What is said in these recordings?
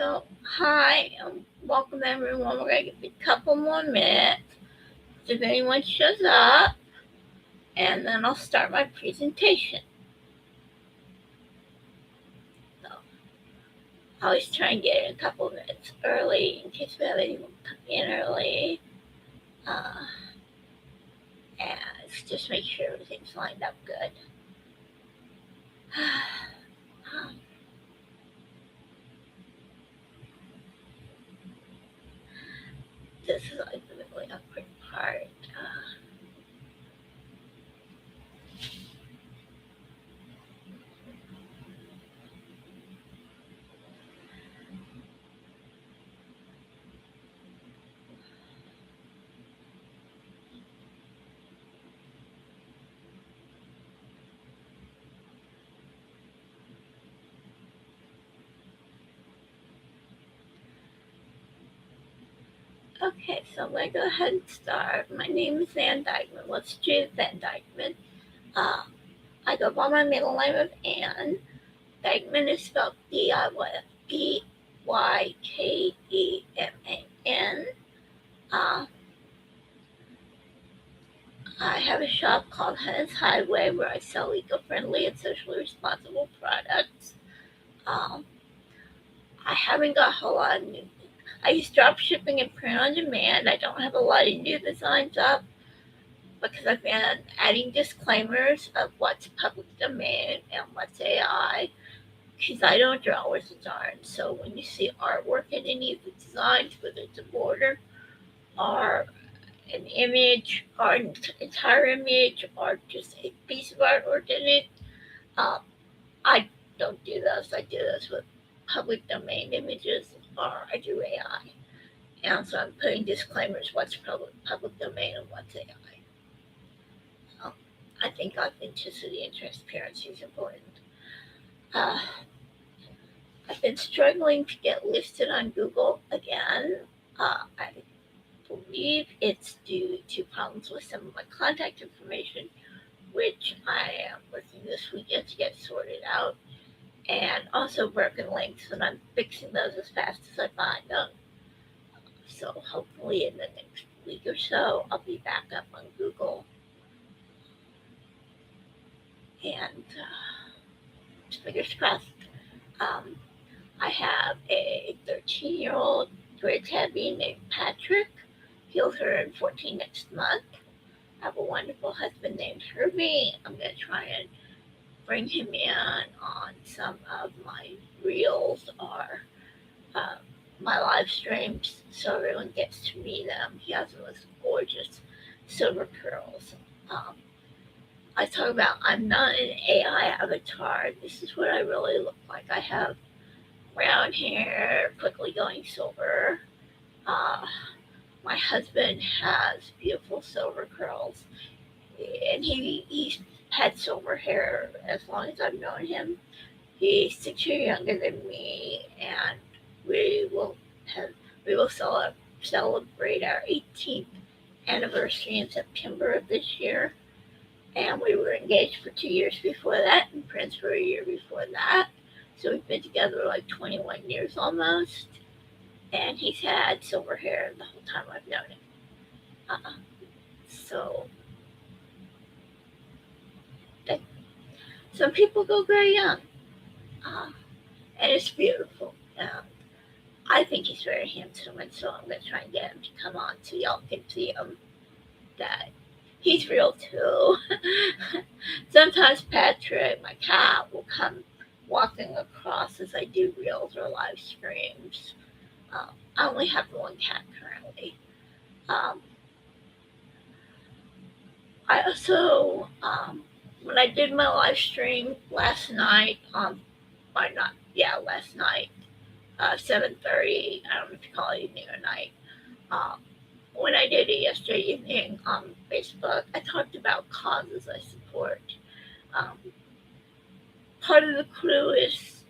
So, hi, welcome everyone. We're going to give a couple more minutes if anyone shows up, and then I'll start my presentation. So, I always try and get in a couple minutes early in case we have anyone come in early. Uh, and just make sure everything's lined up good. This is like the really awkward part. Okay, so I'm going to go ahead and start. My name is Ann Dykeman. Let's choose Ann Dykeman. Uh, I go by my middle name of Ann. Dykeman is spelled Dykeman. Uh, I have a shop called Hunna's Hideaway where I sell eco-friendly and socially responsible products. Um, I haven't got a whole lot of new. I use drop shipping and print on demand. I don't have a lot of new designs up because I've been adding disclaimers of what's public domain and what's AI. Because I don't draw with the darn. So when you see artwork in any of the designs, whether it's a border or an image or an entire image or just a piece of artwork in it, um, I don't do those. I do those with public domain images or I do AI. And so I'm putting disclaimers what's public domain and what's AI. I think authenticity and transparency is important. Uh, I've been struggling to get listed on Google again. I believe it's due to problems with some of my contact information, which I am working this weekend to get sorted out, and also broken links, and I'm fixing those as fast as I find them. So hopefully in the next week or so, I'll be back up on Google. And fingers crossed. Um, I have a 13-year-old grade tabby named Patrick. He'll turn 14 next month. I have a wonderful husband named Herbie. I'm going to try and bring him in on some of my reels or uh, my live streams so everyone gets to meet him. He has the most gorgeous silver curls. I talk about I'm not an AI avatar. This is what I really look like. I have brown hair, quickly going silver. Uh, my husband has beautiful silver curls, and he's had silver hair as long as I've known him. He's 6 years younger than me, and we will have we will celebrate our 18th anniversary in September of this year. And we were engaged for 2 years before that, and friends for a year before that. So we've been together like 21 years almost. And he's had silver hair the whole time I've known him. So some people go very young, uh, and it's beautiful. I think he's very handsome, and so I'm going to try and get him to come on so y'all can see him. That he's real too. Sometimes Patrick, my cat, will come walking across as I do reels or live streams. I only have one cat currently. I also, when I did my live stream last night, or not, yeah, last night, 7:30. I don't know if you call it evening or night. Um, when I did it yesterday evening on Facebook, I talked about causes I support. Um, Part of the clue is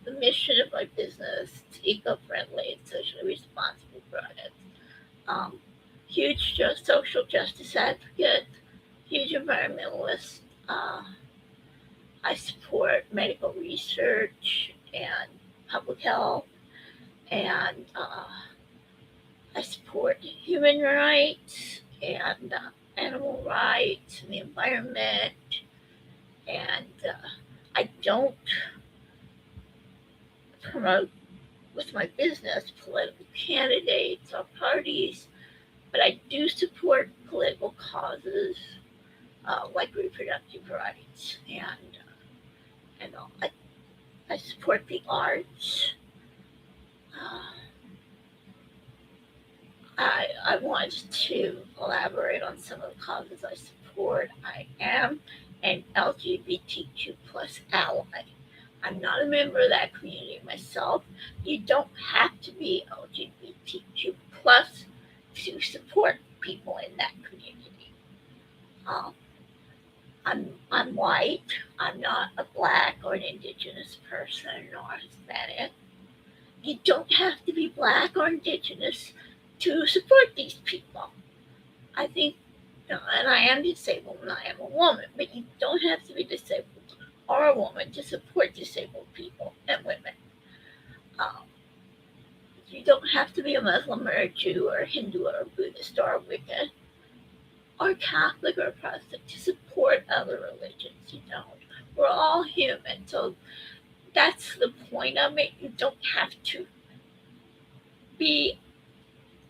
the mission of my business: it's eco-friendly and socially responsible products. Um, Huge social justice advocate, huge environmentalist. Uh, I support medical research and public health, and I support human rights and animal rights and the environment. And I don't promote with my business political candidates or parties, but I do support political causes like reproductive rights, and I support the arts. Uh, I want to elaborate on some of the causes I support. I am an LGBTQ plus ally. I'm not a member of that community myself. You don't have to be LGBTQ plus to support people in that community. Um, I'm white. I'm not a black or an indigenous person or Hispanic. You don't have to be black or indigenous to support these people. I think, and I am disabled and I am a woman, but you don't have to be disabled or a woman to support disabled people and women. Um, you don't have to be a Muslim or a Jew or a Hindu or a Buddhist or a Wiccan or Catholic or Protestant to support other religions. You don't. We're all human, so that's the point of it. You don't have to be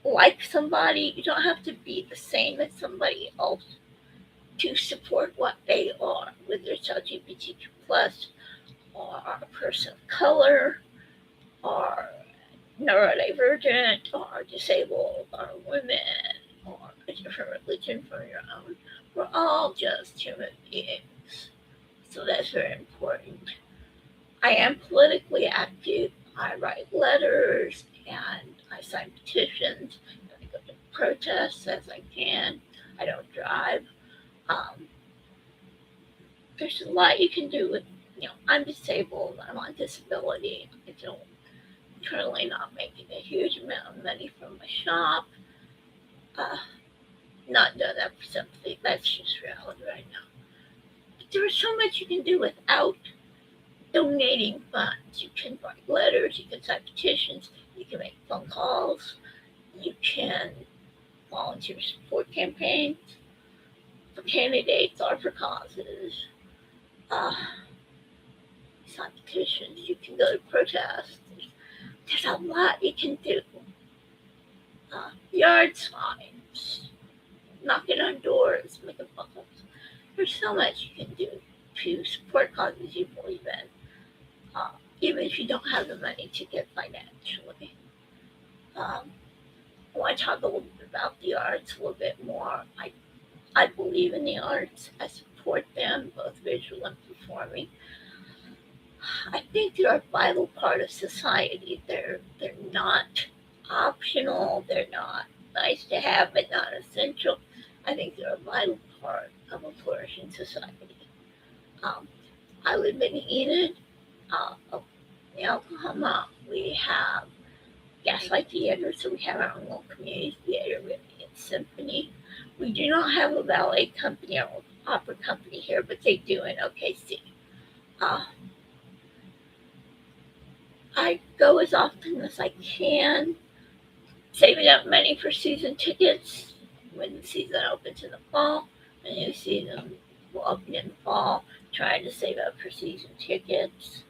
like somebody. You don't have to be the same as somebody else to support what they are, whether it's LGBTQ plus or a person of color or neurodivergent or disabled or women or a different religion from your own. We're all just human beings. So that's very important. I am politically active. I write letters and I sign petitions. And I go to protests as I can. I don't drive. Um, there's a lot you can do with, I'm disabled. I'm on disability. I don't currently not making a huge amount of money from my shop. Uh, not done that for sympathy. That's just reality right now. But there is so much you can do without donating funds. You can write letters, you can sign petitions, you can make phone calls, you can volunteer support campaigns for candidates or for causes. Uh, sign petitions, you can go to protests. There's a lot you can do. Yard signs, knocking on doors, making phone calls. There's so much you can do to support causes you believe in, even if you don't have the money to give financially. I want to talk a little bit about the arts a little bit more. I believe in the arts. I support them, both visual and performing. I think they're a vital part of society. They're not optional. They're not nice to have, but not essential. I think they're a vital part of a flourishing society. Um, I live in Enid, in Oklahoma. We have Gaslight Theater, so we have our own little community theater with a symphony. We do not have a ballet company or opera company here, but they do in OKC. Uh, I go as often as I can, saving up money for season tickets when the season opens in the fall. The new season will open in the fall. Trying to save up for season tickets.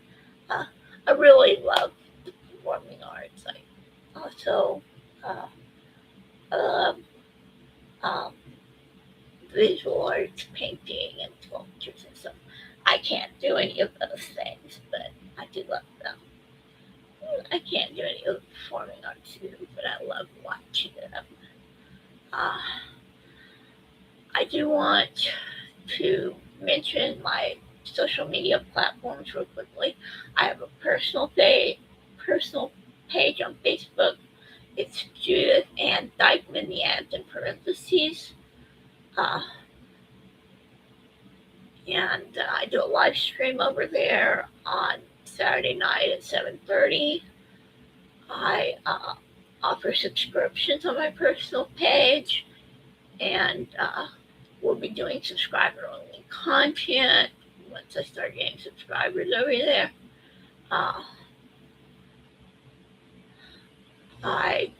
I really love the performing arts. I also love um, visual arts, painting, and sculptures and stuff. I can't do any of those things, but I do love them. I can't do any of the performing arts either, but I love watching them. Uh, I do want to mention my social media platforms real quickly. I have a personal page on Facebook. It's Judith Ann Dykeman, the Ann's in parentheses. Uh, and I do a live stream over there on Saturday night at 7:30. I offer subscriptions on my personal page, and we'll be doing subscriber-only content once I start getting subscribers over there. Uh, I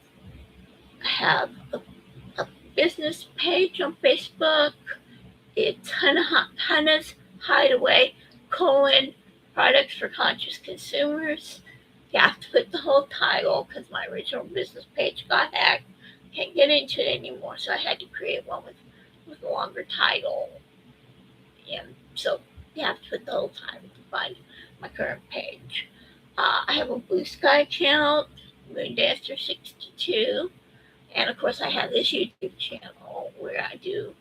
have a business page on Facebook. It's Hunna's Hideaway, products for conscious consumers. You have to put the whole title because my original business page got hacked. Can't get into it anymore, so I had to create one with a longer title. And so you have to put the whole title to find my current page. I have a Blue Sky account, Moondancer62, and of course I have this YouTube channel where I do,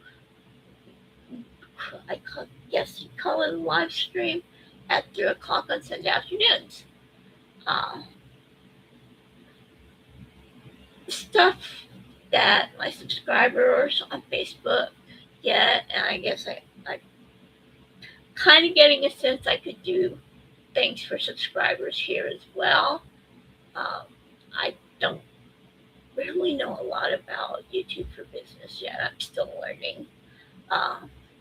yes, you call it a live stream at 3 o'clock on Sunday afternoons. Uh, Stuff that my subscribers on Facebook get, and I guess I kind of getting a sense I could do things for subscribers here as well. I don't really know a lot about YouTube for business yet. I'm still learning.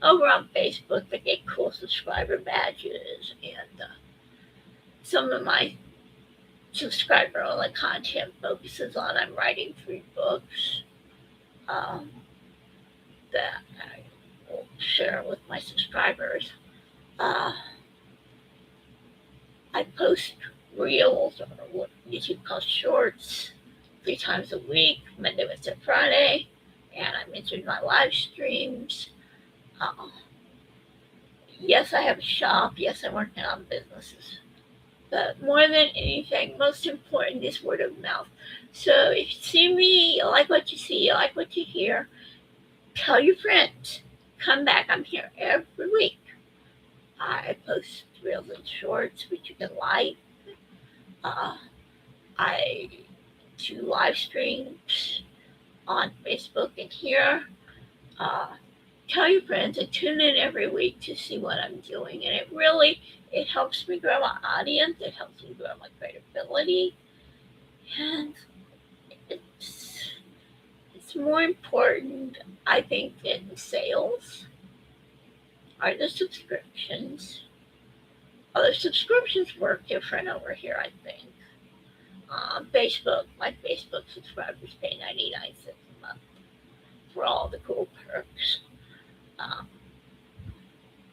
Over on Facebook, they get cool subscriber badges, and some of my subscriber only content focuses on I'm writing 3 books that I will share with my subscribers. I post reels, or what YouTube calls shorts, 3 times a week, Monday, Wednesday, Friday, and I mentioned my live streams. Yes, I have a shop. Yes, I'm working on businesses. But more than anything, most important is word of mouth. So if you see me, you like what you see, you like what you hear, tell your friends. Come back. I'm here every week. I post reels and shorts, which you can like. I do live streams on Facebook and here. Tell your friends and tune in every week to see what I'm doing. And it helps me grow my audience. It helps me grow my credibility. And it's more important, I think, than sales are the subscriptions. Other subscriptions work different over here, I think. My Facebook subscribers pay 99 cents a month for all the cool perks. Um,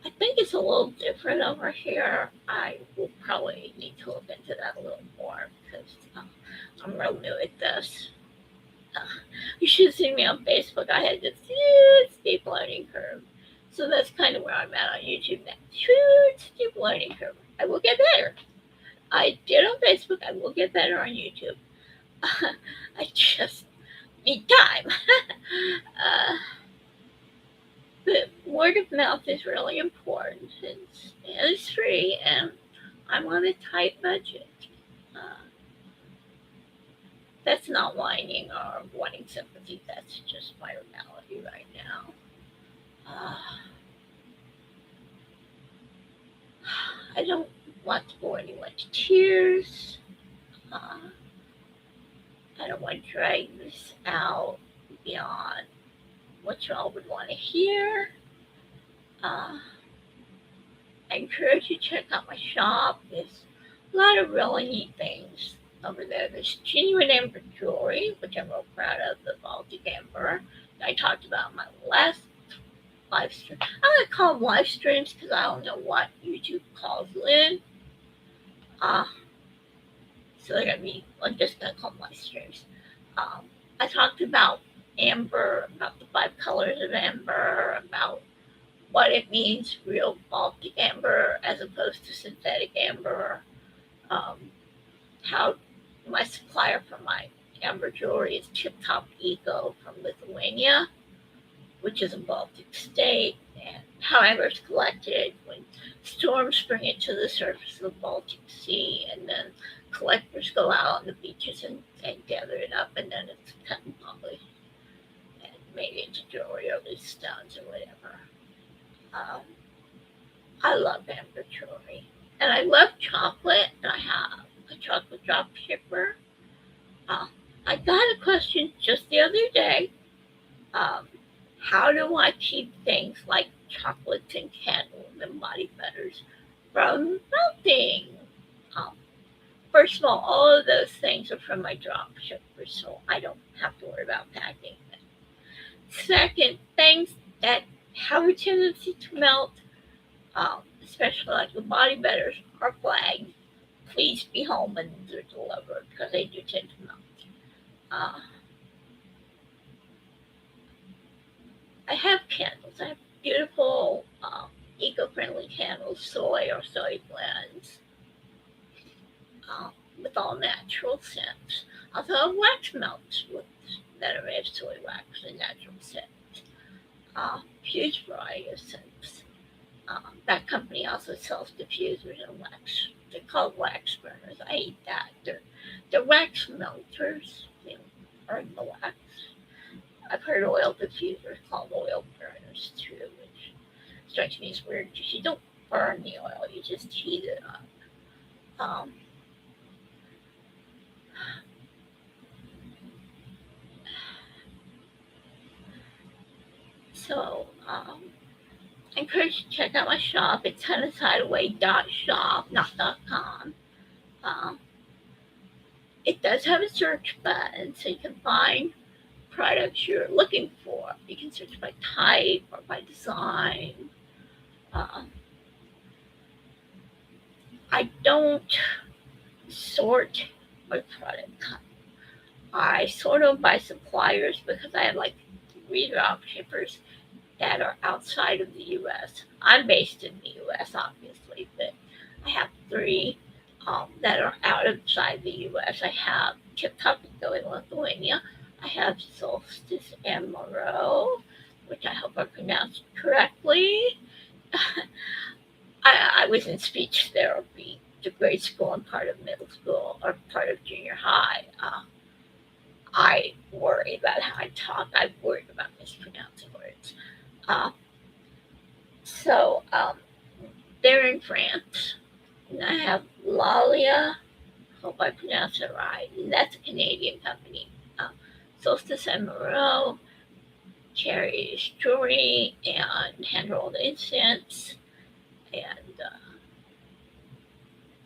I think it's a little different over here. I will probably need to look into that a little more because I'm real new at this. You should see me on Facebook. I had this huge steep learning curve. So that's kind of where I'm at on YouTube now. Huge steep learning curve. I will get better. I did on Facebook. I will get better on YouTube. I just need time. But word of mouth is really important. It's free, and I'm on a tight budget. Uh, that's not whining or wanting sympathy. That's just my reality right now. Uh, I don't want to bore anyone to tears. Uh, I don't want to drag this out beyond what y'all would want to hear. I encourage you to check out my shop. There's a lot of really neat things over there. There's genuine amber jewelry, which I'm real proud of, the Baltic Amber that I talked about in my last live stream. I'm going to call them live streams because I don't know what YouTube calls it. So I'm just going to call them live streams. I talked about amber, about the 5 colors of amber, about what it means, real Baltic amber as opposed to synthetic amber, how my supplier for my amber jewelry is Tip Top Eco from Lithuania, which is a Baltic state, and how amber is collected when storms bring it to the surface of the Baltic Sea, and then collectors go out on the beaches and gather it up, and then it's cut and polished and made into jewelry or these stones or whatever. I love amber jewelry, and I love chocolate, and I have a chocolate drop shipper. I got a question just the other day. How do I keep things like chocolates and candles and body butters from melting? First of all of those things are from my drop shippers, so I don't have to worry about packing them. Second, things that have a tendency to melt, especially like the body betters, are flagged. Please be home when they're delivered because they do tend to melt. Uh, I have candles. I have beautiful, eco-friendly candles, soy or soy blends, uh, with all natural scents. Also, wax melts that are made of soy wax and natural scents. Huge variety of scents. That company also sells diffusers and wax. They're called wax burners. I hate that. They're wax melters. They burn the wax. I've heard oil diffusers called oil burners too, which strikes me as weird because you don't burn the oil, you just heat it up. Um, so, I encourage you to check out my shop. It's Hideaway.shop, not .com. Um, it does have a search button so you can find products you're looking for. You can search by type or by design. Uh, I don't sort by product type. I sort them by suppliers because I have like 3 drop shippers that are outside of the US. I'm based in the US, obviously, but I have 3 that are outside the US. I have Tip Top in Lithuania. I have Solstice and Moreau, which I hope I pronounced correctly. I was in speech therapy to grade school and part of middle school or part of junior high. I worry about how I talk. I worry about mispronouncing words. Uh, so they're in France. And I have Lalia. Hope I pronounced it right. And that's a Canadian company. Solstice and Moreau, Cherry Jewelry, and hand rolled incense, and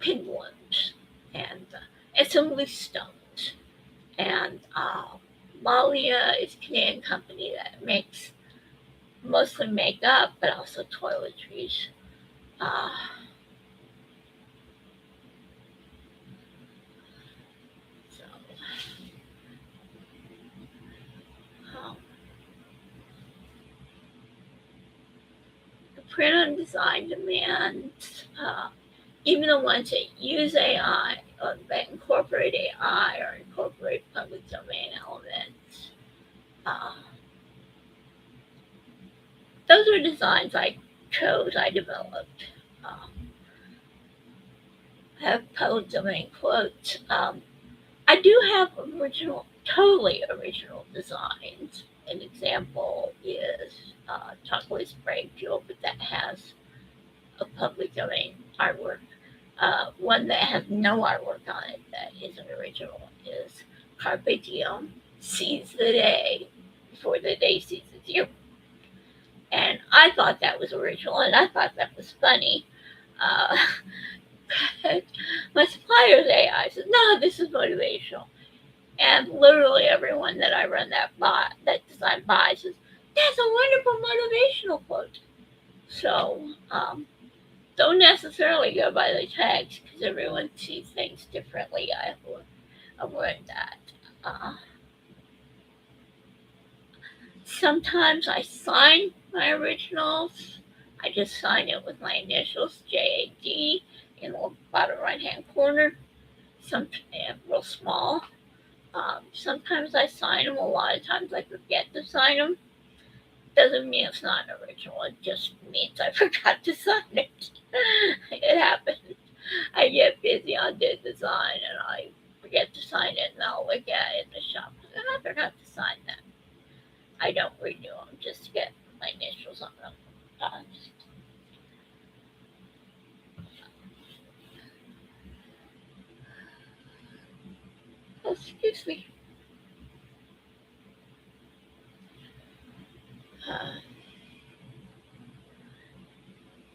pendulums, and some loose stones. And Lalia is a Canadian company that makes mostly makeup, but also toiletries. Uh, so, um, the print on design demands, even the ones that use AI or that incorporate AI or incorporate public domain elements, uh, those are designs I developed. Um, have public domain quotes. I do have totally original designs. An example is chocolate spray fuel, but that has a public domain artwork. One that has no artwork on it that isn't original is Carpe Diem, seize the day before the day seizes you. And I thought that was original and I thought that was funny. Uh, my supplier's AI says, no, this is motivational. And literally everyone that I run that design by says, that's a wonderful motivational quote. So don't necessarily go by the tags because everyone sees things differently. I've learned that. Sometimes I sign my originals. I just sign it with my initials, JAD, in the bottom right hand corner. Real small. Sometimes I sign them. A lot of times I forget to sign them. Doesn't mean it's not original. It just means I forgot to sign it. It happens. I get busy on the design and I forget to sign it, and I'll look at it in the shop and I forgot to sign that. I don't renew them just to get my initials on them. Excuse me. Uh,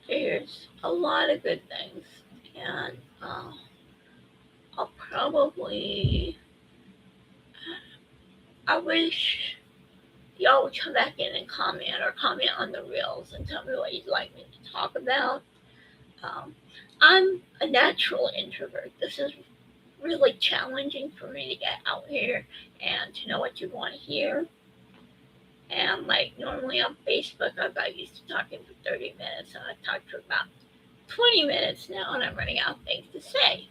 there's a lot of good things, and I'll probably, I wish y'all would come back in and comment on the reels and tell me what you'd like me to talk about. Um, I'm a natural introvert. This is really challenging for me to get out here and to know what you want to hear. And like normally on Facebook, I got used to talking for 30 minutes, and I talked for about 20 minutes now, and I'm running out of things to say.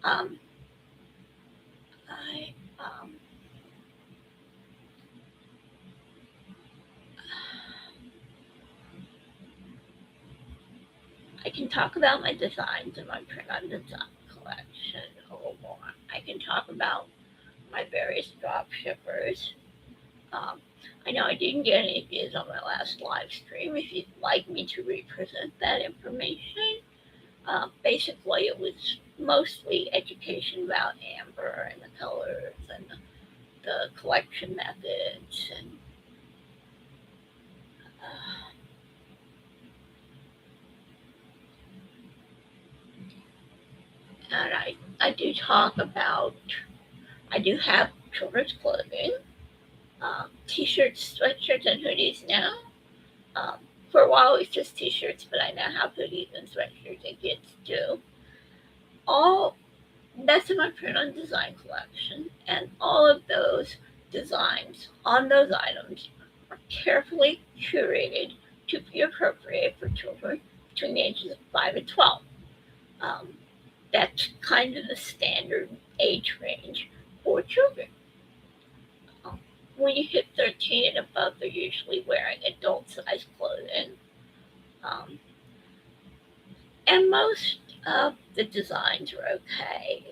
Um, I I can talk about my designs and my print-on design collection a little more. I can talk about my various drop shippers. Um, I know I didn't get any views on my last live stream. If you'd like me to represent that information, basically it was mostly education about amber and the colors and the collection methods uh, and I do talk about, I do have children's clothing, t-shirts, sweatshirts, and hoodies now. Um, for a while it was just t-shirts, but I now have hoodies and sweatshirts and kids too. All that's in my print on design collection, and all of those designs on those items are carefully curated to be appropriate for children between the ages of 5 and 12. Um, that's kind of the standard age range for children. Um, when you hit 13 and above, they're usually wearing adult size clothing. Um, and most of the designs are okay.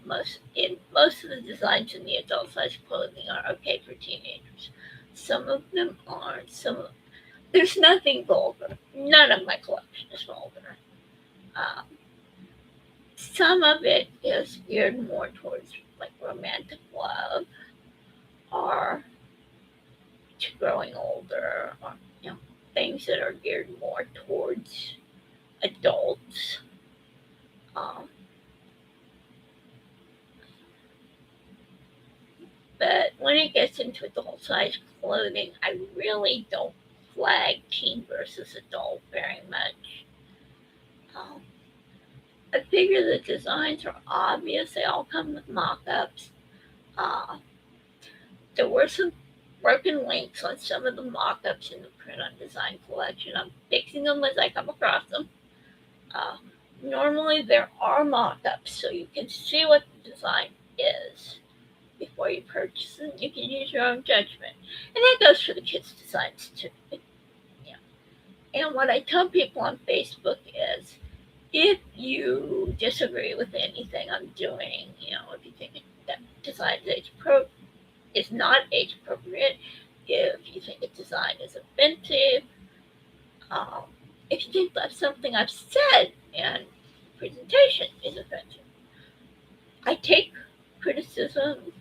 Most of the designs in the adult size clothing are okay for teenagers. Some of them aren't. There's nothing vulgar. None of my collection is vulgar. Um, some of it is geared more towards like romantic love or to growing older, or things that are geared more towards adults. Um, but when it gets into adult size clothing, I really don't flag teen versus adult very much. Um, I figure the designs are obvious. They all come with mock-ups. Uh, there were some broken links on some of the mock-ups in the print on design collection. I'm fixing them as I come across them. Uh, normally there are mock-ups so you can see what the design is before you purchase it. You can use your own judgment. And that goes for the kids' designs too. Yeah. And what I tell people on Facebook is, if you disagree with anything I'm doing, if you think that design is not age appropriate, if you think a design is offensive, um, if you think that something I've said in presentation is offensive, I take criticism,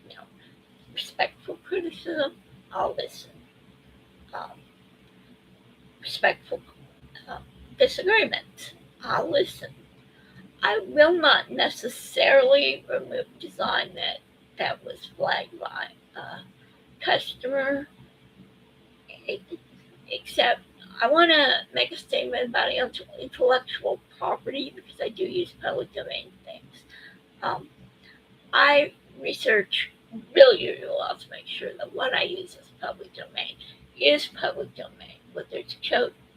you know, respectful criticism. I'll listen. Um, respectful uh, disagreements. I'll listen. I will not necessarily remove design that was flagged by a customer, except I want to make a statement about intellectual property because I do use public domain things. Um, I research really well to make sure that what I use as public domain is public domain, whether it's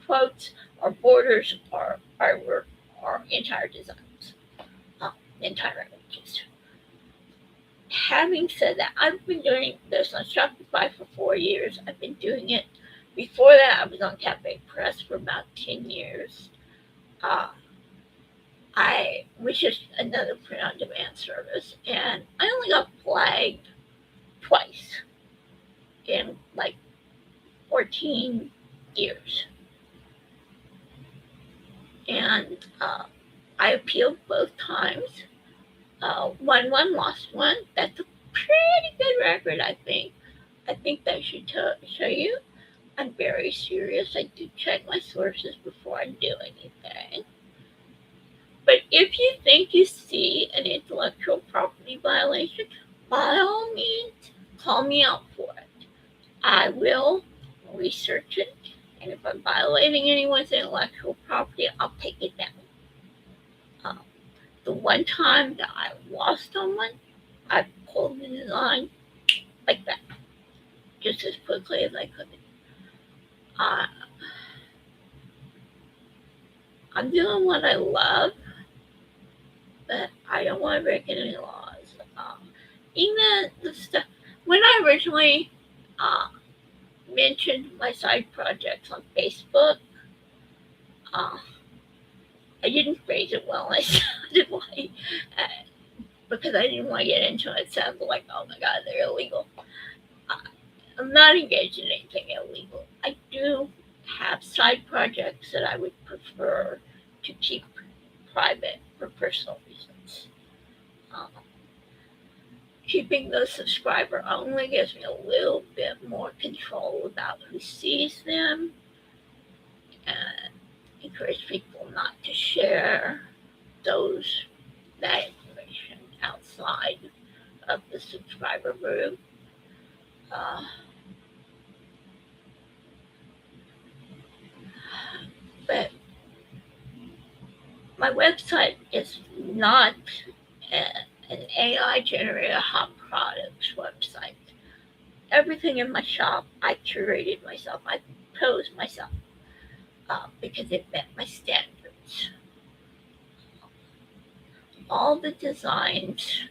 quotes or borders or artwork or entire designs, entire images. Having said that, I've been doing this on Shopify for 4 years. I've been doing it. Before that, I was on Cafe Press for about 10 years. Which is another print-on-demand service, and I only got flagged twice in like 14 years. And I appealed both times. Won one, lost one. That's a pretty good record, I think. I think that should show you I'm very serious. I do check my sources before I do anything. But If you think you see an intellectual property violation, by all means, call me out for it. I will research it, and if I'm violating anyone's intellectual property, I'll take it down. Um, the one time that I lost someone, I pulled the design like that, just as quickly as I could. Uh, I'm doing what I love, but I don't want to break any laws. Even the stuff when I originally uh, mentioned my side projects on Facebook, uh, I didn't phrase it well. I sounded like because I didn't want to get into it. It sounded like, oh my God, they're illegal. Uh, I'm not engaged in anything illegal. I do have side projects that I would prefer to keep private for personal reasons. Um, Keeping those subscriber only gives me a little bit more control about who sees them and encourage people not to share those that information outside of the subscriber group. Uh, but my website is not an AI generated hot products website. Everything in my shop, I curated myself. I chose myself because it met my standards. All the designs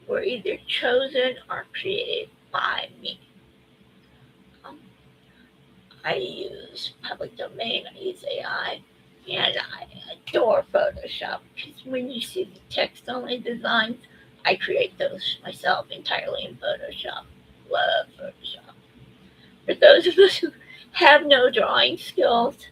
were either chosen or created by me. Um, I use public domain, I use AI, and I adore Photoshop because when you see the text only designs, I create those myself entirely in Photoshop. Love Photoshop. For those of us who have no drawing skills,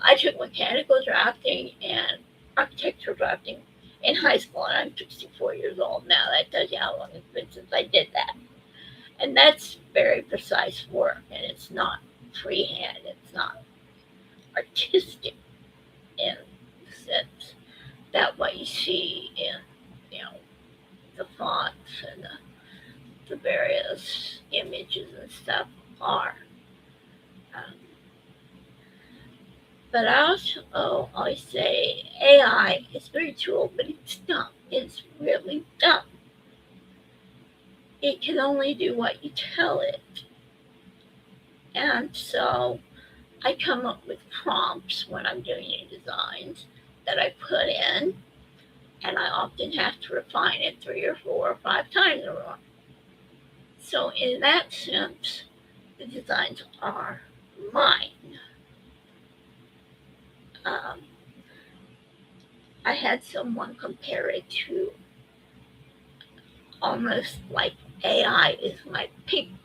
I took mechanical drafting and architectural drafting in high school, and I'm 64 years old now. That tells you how long it's been since I did that. And that's very precise work, and it's not freehand, it's not artistic in the sense that what you see in, you know, the fonts and the various images and stuff are. Um, but I also always say AI is very tool, but it's dumb. It's really dumb. It can only do what you tell it. And so I come up with prompts when I'm doing new designs that I put in, and I often have to refine it 3 or 4 or 5 times or more. So, in that sense, the designs are mine. Um, I had someone compare it to almost like AI is my paintbrush.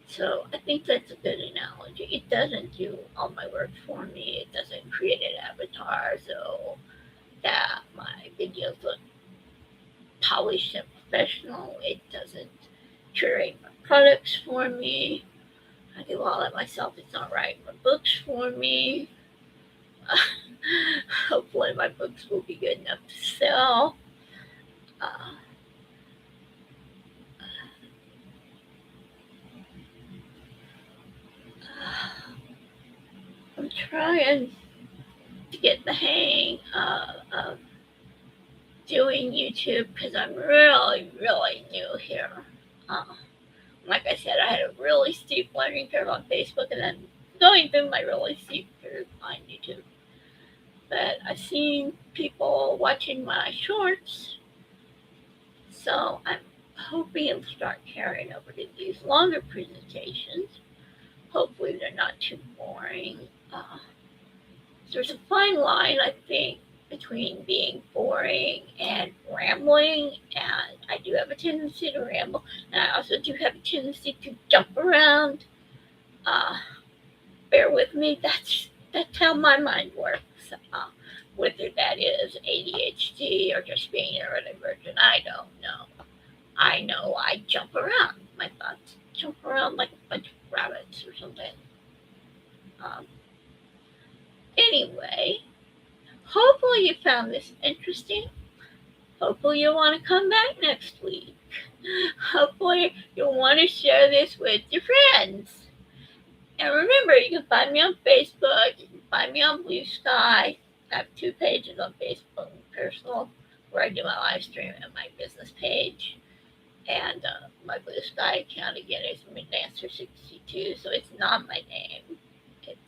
So I think that's a good analogy. It doesn't do all my work for me. It doesn't create an avatar so that my videos look polished and professional. It doesn't curate my products for me. I do all that myself. It's not writing my books for me. Hopefully, my books will be good enough to sell. Uh, I'm trying to get the hang of doing YouTube because I'm really, really new here. Uh, like I said, I had a really steep learning curve on Facebook and then going through my really steep curve on YouTube. But I've seen people watching my shorts, so I'm hoping it'll start carrying over to these longer presentations. Hopefully, they're not too boring. There's a fine line, I think, between being boring and rambling, and I do have a tendency to ramble, and I also do have a tendency to jump around. Uh, Bear with me, that's how my mind works. Whether that is ADHD or just being neurodivergent, I don't know. I know I jump around. My thoughts jump around like a bunch of rabbits or something. Um, anyway, hopefully you found this interesting. Hopefully you'll want to come back next week. Hopefully you'll want to share this with your friends. And remember, you can find me on Facebook, you can find me on Blue Sky. I have 2 pages on Facebook, personal, where I do my live stream, and my business page. And my Blue Sky account again is Moondancer62, so it's not my name. It's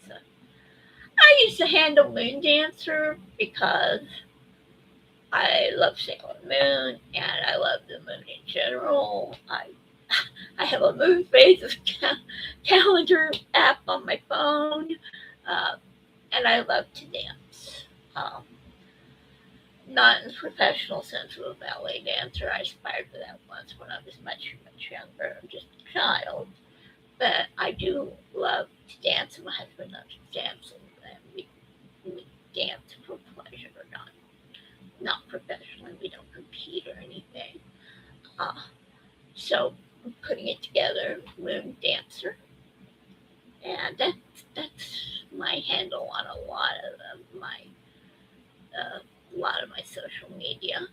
I used to handle Moon Dancer because I love Sailor Moon and I love the moon in general. I have a moon phase calendar app on my phone, and I love to dance. Not in the professional sense of a ballet dancer. I aspired to that once when I was much, much younger, just a child. But I do love to dance, and my husband loves to dance, and we dance for pleasure, not professionally. We don't compete or anything. So I'm putting it together, Moon Dancer, and that's my handle on a lot of my social media,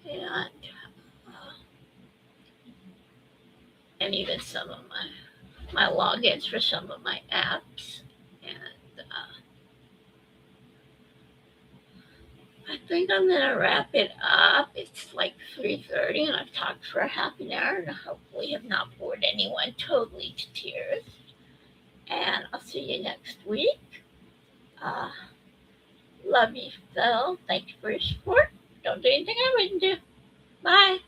and and even some of my logins for some of my apps. And I think I'm gonna wrap it up. It's like 3:30, and I've talked for a half an hour, and hopefully have not bored anyone totally to tears. And I'll see you next week. Love you, Phil. Thank you for your support. Don't do anything I wouldn't do. Bye.